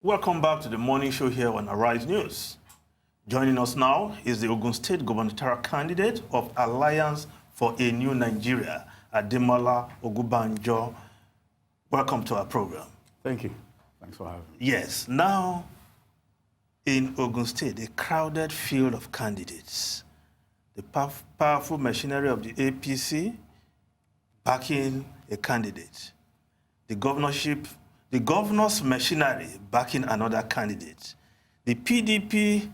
Welcome back to the morning show here on Arise News. Joining us now is the Ogun State gubernatorial candidate of Alliance for a New Nigeria, Ademola Ogunbanjo. Welcome to our program. Thank you. Thanks for having me. Yes, now in Ogun State, a crowded field of candidates. The powerful machinery of the APC backing a candidate. The governor's machinery backing another candidate. The PDP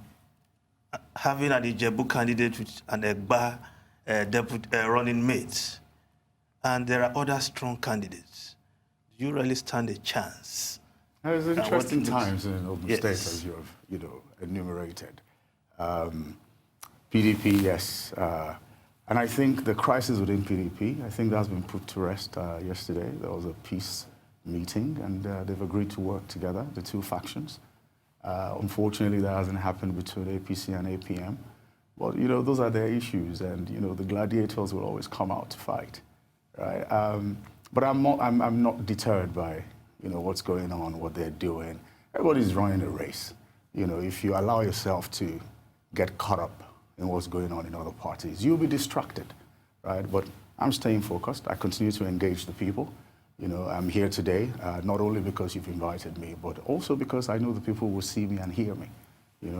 having an Ijebu candidate with an Egba running mate. And there are other strong candidates. Do you really stand a chance? There's interesting times in Ogun Yes. State, as you have enumerated. PDP, yes. And I think the crisis within PDP, I think that's been put to rest yesterday. There was a peace meeting, and they've agreed to work together, the two factions. Unfortunately, that hasn't happened between APC and APM. But, those are their issues, and, the gladiators will always come out to fight, right? But I'm not deterred by, what's going on, what they're doing. Everybody's running a race. If you allow yourself to get caught up in what's going on in other parties, you'll be distracted, right? But I'm staying focused. I continue to engage the people. I'm here today, not only because you've invited me, but also because I know the people will see me and hear me.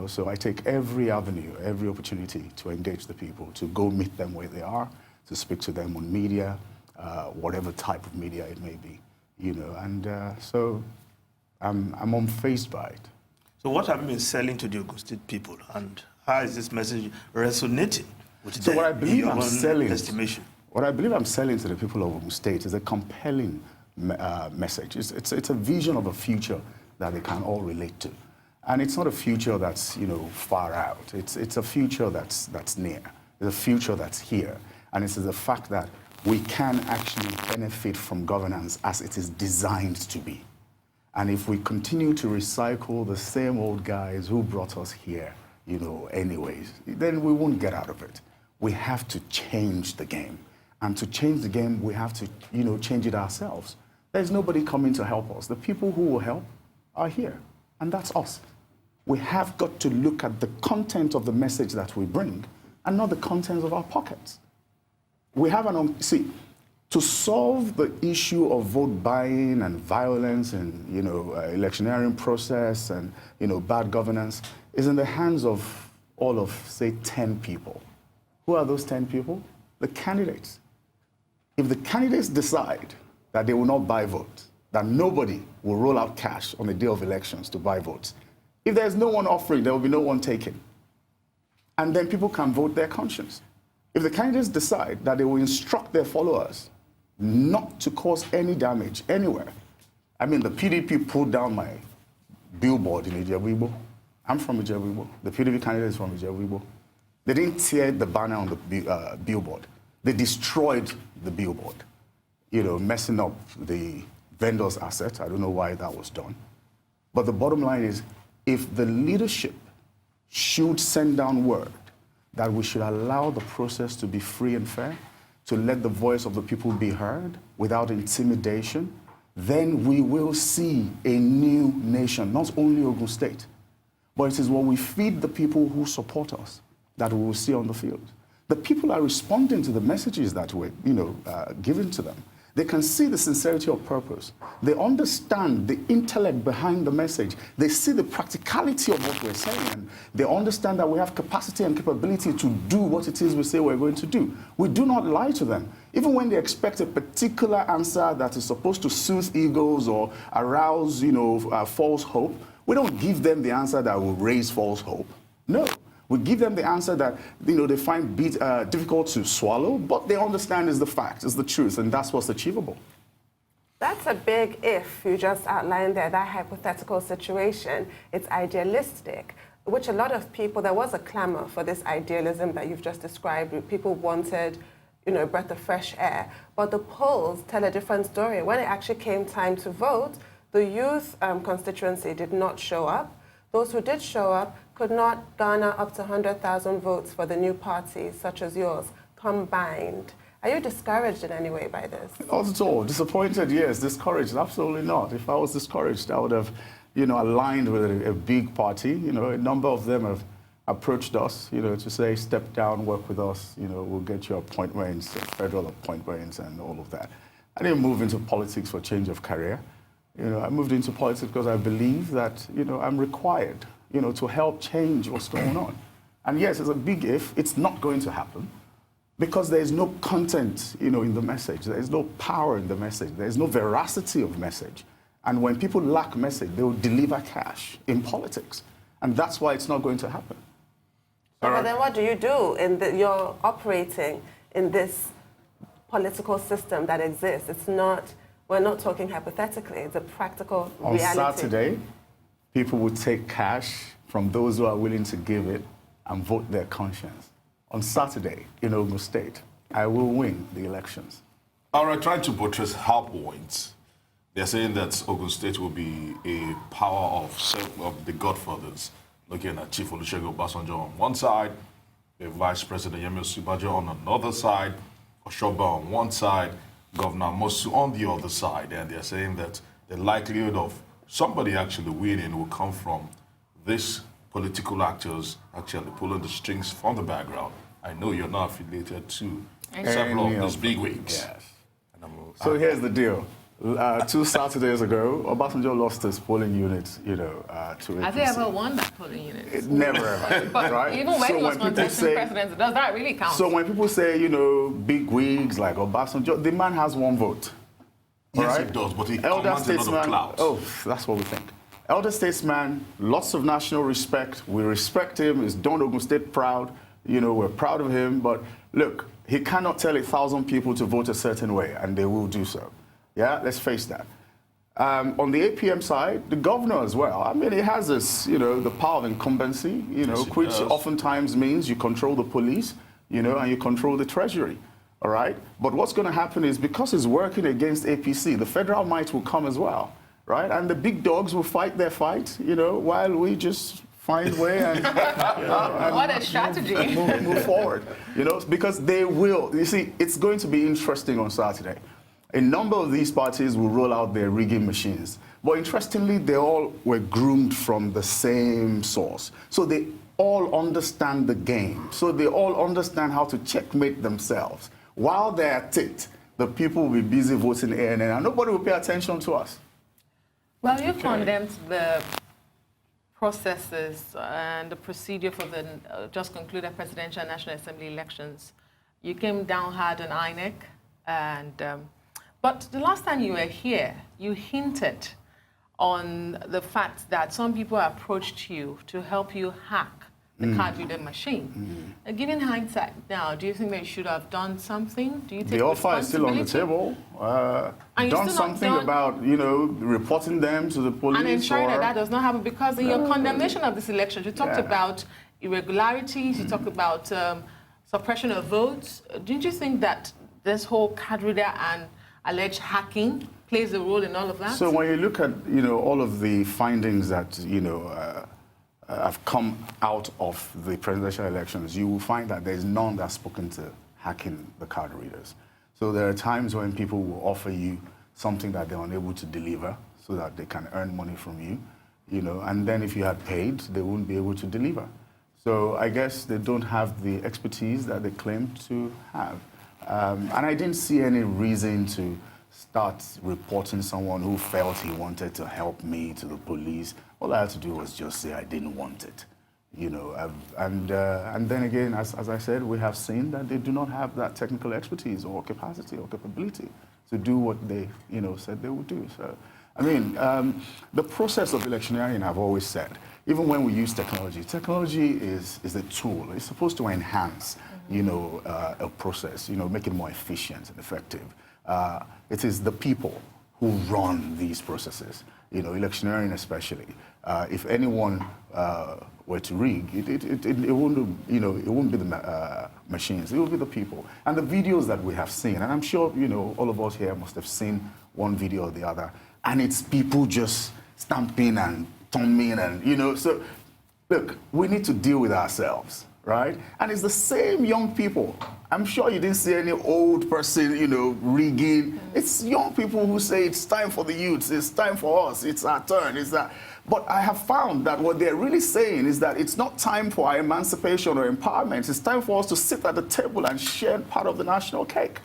So I take every avenue, every opportunity to engage the people, to go meet them where they are, to speak to them on media, whatever type of media it may be, so I'm unfazed by it. So what have you been selling to the Ogun State people, and how is this message resonating with them? What I believe I'm selling, estimation? What I believe I'm selling to the people of Ogun State is a compelling message. It's a vision of a future that they can all relate to. And it's not a future that's, far out. It's a future that's near. It's a future that's here. And it's the fact that we can actually benefit from governance as it is designed to be. And if we continue to recycle the same old guys who brought us here, anyways, then we won't get out of it. We have to change the game. And to change the game, we have to, change it ourselves. There's nobody coming to help us. The people who will help are here, and that's us. We have got to look at the content of the message that we bring and not the contents of our pockets. We have to solve the issue of vote buying and violence and, electioneering process and, bad governance is in the hands of all of, say, 10 people. Who are those 10 people? The candidates. If the candidates decide that they will not buy votes, that nobody will roll out cash on the day of elections to buy votes, if there's no one offering, there will be no one taking. And then people can vote their conscience. If the candidates decide that they will instruct their followers not to cause any damage anywhere, the PDP pulled down my billboard in Ijebu. I'm from Ijebu. The PDP candidate is from Ijebu. They didn't tear the banner on the billboard. They destroyed the billboard, messing up the vendor's asset. I don't know why that was done. But the bottom line is, if the leadership should send down word that we should allow the process to be free and fair, to let the voice of the people be heard without intimidation, then we will see a new nation, not only Ogun State, but it is what we feed the people who support us that we will see on the field. The people are responding to the messages that were, given to them. They can see the sincerity of purpose. They understand the intellect behind the message. They see the practicality of what we're saying. And they understand that we have capacity and capability to do what it is we say we're going to do. We do not lie to them. Even when they expect a particular answer that is supposed to soothe egos or arouse, false hope, we don't give them the answer that will raise false hope. No. We give them the answer that they find difficult to swallow, but they understand is the fact, is the truth, and that's what's achievable. That's a big if you just outlined there, that hypothetical situation. It's idealistic, which a lot of people, there was a clamor for this idealism that you've just described. People wanted, a breath of fresh air. But the polls tell a different story. When it actually came time to vote, the youth constituency did not show up. Those who did show up could not garner up to 100,000 votes for the new parties, such as yours, combined. Are you discouraged in any way by this? Not at all. Disappointed, yes. Discouraged, absolutely not. If I was discouraged, I would have aligned with a big party. A number of them have approached us, to say, step down, work with us, we'll get you appointments, federal appointments and all of that. I didn't move into politics for change of career. I moved into politics because I believe that, I'm required, to help change what's going on. And yes, it's a big if. It's not going to happen because there is no content, in the message. There is no power in the message. There is no veracity of message. And when people lack message, they will deliver cash in politics. And that's why it's not going to happen. But then what do you do? You're operating in this political system that exists. It's not, we're not talking hypothetically, it's a practical reality. On Saturday, people will take cash from those who are willing to give it and vote their conscience. On Saturday in Ogun State, I will win the elections. All right, trying to buttress her points. They're saying that Ogun State will be a power of the godfathers, looking at Chief Olusegun Obasanjo on one side, the Vice President Yemi Osinbajo on another side, Oshoba on one side, Governor Mosu on the other side. And they're saying that the likelihood of somebody actually winning will come from these political actors actually pulling the strings from the background. I know you're not affiliated to several of these bigwigs. Yes. So here's the deal. 2 Saturdays ago, Obasanjo lost his polling unit, to APC. Has he ever won that polling unit? It never ever, But right? even when So he was contesting presidency, does that really count? So when people say, big wigs like Obasanjo, the man has 1 vote. Yes, right? it does, but he Elder commands a lot of statesman, clout. oh, that's what we think. Elder statesman, lots of national respect. We respect him. He's done Ogun State proud. We're proud of him. But look, he cannot tell 1,000 people to vote a certain way, and they will do so. Yeah, let's face that. On the APM side, the governor as well. I mean, he has this, the power of incumbency, which oftentimes means you control the police, and you control the treasury. All right? But what's going to happen is because he's working against APC, the federal might will come as well. Right? And the big dogs will fight their fight, while we just find way and, and what a strategy. move forward. Because they will. You see, it's going to be interesting on Saturday. A number of these parties will roll out their rigging machines. But interestingly, they all were groomed from the same source. So they all understand the game. So they all understand how to checkmate themselves. While they're at it, the people will be busy voting ANN, and nobody will pay attention to us. Well, you condemned the processes and the procedure for the just concluded presidential and National Assembly elections. You came down hard on INEC, but the last time you were here, you hinted on the fact that some people approached you to help you hack the card reader machine. Given hindsight now, do you think they should have done something? Do you think the offer is still on the table? Done something about, reporting them to the police? And ensuring that does not happen, because in your condemnation of this election, you talked about irregularities, you talked about suppression of votes. Don't you think that this whole card reader and alleged hacking plays a role in all of that? So when you look at, all of the findings that, have come out of the presidential elections, you will find that there's none that's spoken to hacking the card readers. So there are times when people will offer you something that they're unable to deliver so that they can earn money from you, and then if you had paid, they wouldn't be able to deliver. So I guess they don't have the expertise that they claim to have. And I didn't see any reason to start reporting someone who felt he wanted to help me to the police. All I had to do was just say I didn't want it, and then again, as I said, we have seen that they do not have that technical expertise or capacity or capability to do what they, said they would do. So, I mean, the process of electioneering, I've always said, even when we use technology is a tool. It's supposed to enhance, a process, make it more efficient and effective. It is the people who run these processes, electioneering especially. If anyone were to rig, it wouldn't, it wouldn't be the machines. It would be the people. And the videos that we have seen, and I'm sure, all of us here must have seen one video or the other, and it's people just stamping and thumbing and, so look, we need to deal with ourselves, right? And it's the same young people. I'm sure you didn't see any old person, rigging. It's young people who say it's time for the youths, it's time for us, it's our turn, it's that. But I have found that what they're really saying is that it's not time for our emancipation or empowerment. It's time for us to sit at the table and share part of the national cake.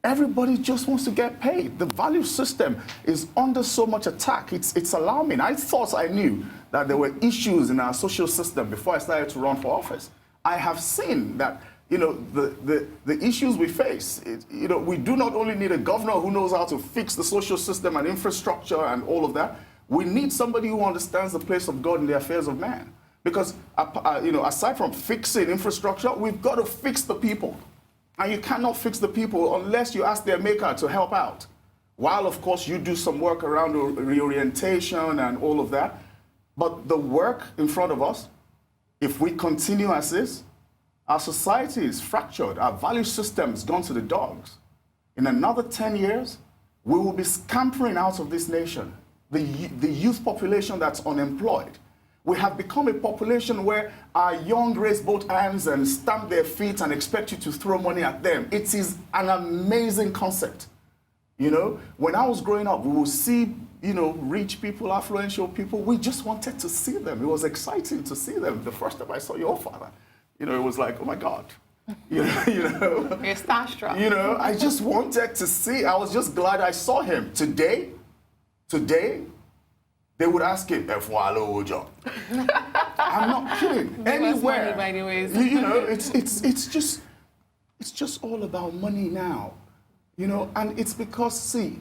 Everybody just wants to get paid. The value system is under so much attack. It's alarming. I thought I knew that there were issues in our social system before I started to run for office. I have seen that, the issues we face, we do not only need a governor who knows how to fix the social system and infrastructure and all of that. We need somebody who understands the place of God in the affairs of man. Because, aside from fixing infrastructure, we've got to fix the people. And you cannot fix the people unless you ask their maker to help out. While, of course, you do some work around reorientation and all of that. But the work in front of us, if we continue as is, our society is fractured. Our value system has gone to the dogs. In another 10 years, we will be scampering out of this nation. The youth population that's unemployed. We have become a population where our young raise both hands and stamp their feet and expect you to throw money at them. It is an amazing concept. When I was growing up, we would see, rich people, affluential people. We just wanted to see them. It was exciting to see them. The first time I saw your father, it was like, oh my God. You're starstruck. I just wanted to see. I was just glad I saw him. Today, they would ask him, I'm not kidding. Anywhere. Money, by the way. It's just all about money now. And it's because, see,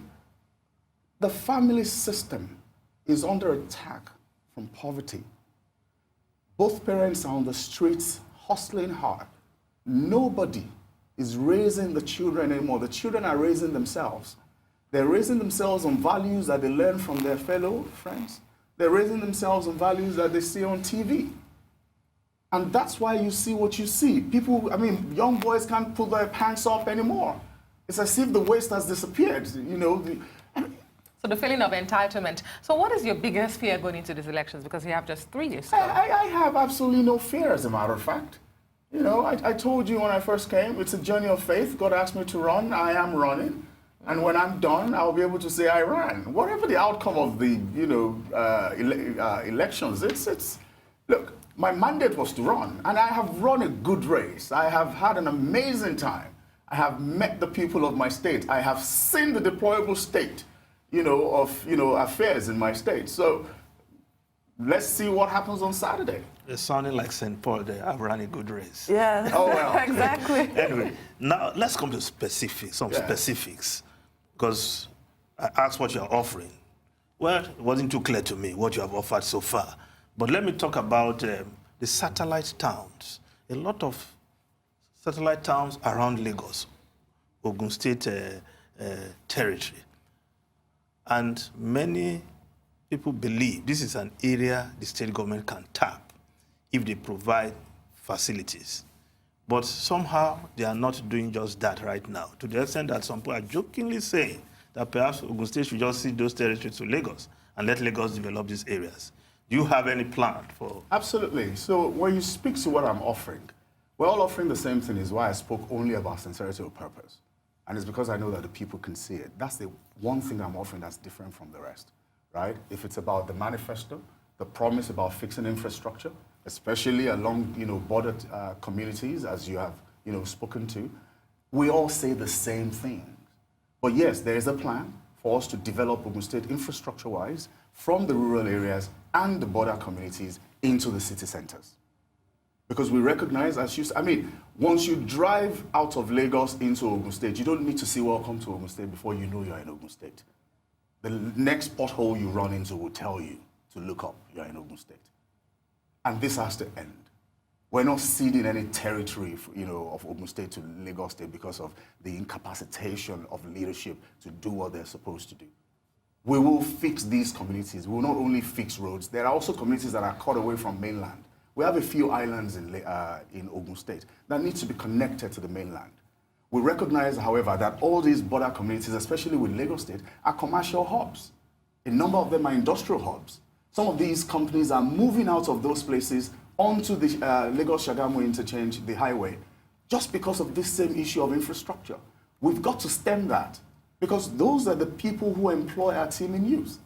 the family system is under attack from poverty. Both parents are on the streets hustling hard. Nobody is raising the children anymore. The children are raising themselves. They're raising themselves on values that they learn from their fellow friends. They're raising themselves on values that they see on TV. And that's why you see what you see. People, young boys can't put their pants up anymore. It's as if the waist has disappeared, So the feeling of entitlement. So what is your biggest fear going into these elections? Because you have just 3 years. I have absolutely no fear, as a matter of fact. I told you when I first came, it's a journey of faith. God asked me to run, I am running. And when I'm done, I'll be able to say I ran. Whatever the outcome of the, elections, look, my mandate was to run, and I have run a good race. I have had an amazing time. I have met the people of my state. I have seen the deplorable state, of affairs in my state. So let's see what happens on Saturday. It's sounding like St. Paul there. I've run a good race. Yeah. Oh, well. Exactly. Anyway, now let's come to specifics. Because I asked what you're offering. Well, it wasn't too clear to me what you have offered so far. But let me talk about the satellite towns. A lot of satellite towns around Lagos, Ogun State territory. And many people believe this is an area the state government can tap if they provide facilities. But somehow they are not doing just that right now, to the extent that some people are jokingly saying that perhaps Ogun State should just cede those territories to Lagos and let Lagos develop these areas. Do you have any plan for? Absolutely. So when you speak to what I'm offering, we're all offering the same thing, is why I spoke only about sincerity of purpose. And it's because I know that the people can see it. That's the one thing I'm offering that's different from the rest, right? If it's about the manifesto, the promise about fixing infrastructure, especially along, border communities, as you have, spoken to, we all say the same thing. But yes, there is a plan for us to develop Ogun State infrastructure-wise from the rural areas and the border communities into the city centers. Because we recognize, once you drive out of Lagos into Ogun State, you don't need to say welcome to Ogun State before you know you're in Ogun State. The next pothole you run into will tell you to look up, you're in Ogun State. And this has to end. We're not ceding any territory, of Ogun State to Lagos State because of the incapacitation of leadership to do what they're supposed to do. We will fix these communities. We will not only fix roads. There are also communities that are cut away from mainland. We have a few islands in Ogun State that need to be connected to the mainland. We recognize, however, that all these border communities, especially with Lagos State, are commercial hubs. A number of them are industrial hubs. Some of these companies are moving out of those places onto the Lagos-Shagamu interchange, the highway, just because of this same issue of infrastructure. We've got to stem that, because those are the people who employ our team in youth.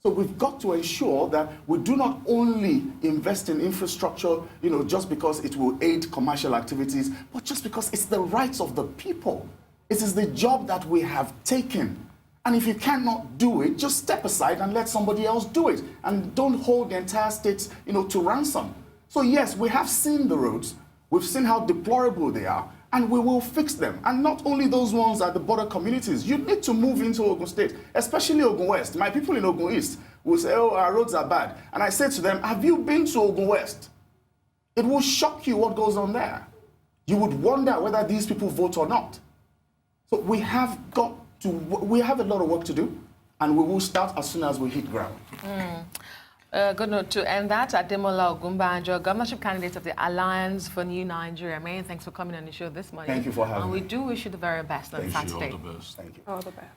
So we've got to ensure that we do not only invest in infrastructure, just because it will aid commercial activities, but just because it's the rights of the people. It is the job that we have taken. And if you cannot do it, just step aside and let somebody else do it. And don't hold the entire state, to ransom. So yes, we have seen the roads. We've seen how deplorable they are. And we will fix them. And not only those ones at the border communities. You need to move into Ogun State, especially Ogun West. My people in Ogun East will say, oh, our roads are bad. And I say to them, have you been to Ogun West? It will shock you what goes on there. You would wonder whether these people vote or not. So we have a lot of work to do. And we will start as soon as we hit ground. Good note to end that. Ademola Ogunbanjo, governorship candidate of the Alliance for New Nigeria. Many thanks for coming on the show this morning. Thank you for having me. And we do wish you the very best on Saturday. All the best. Thank you. All the best.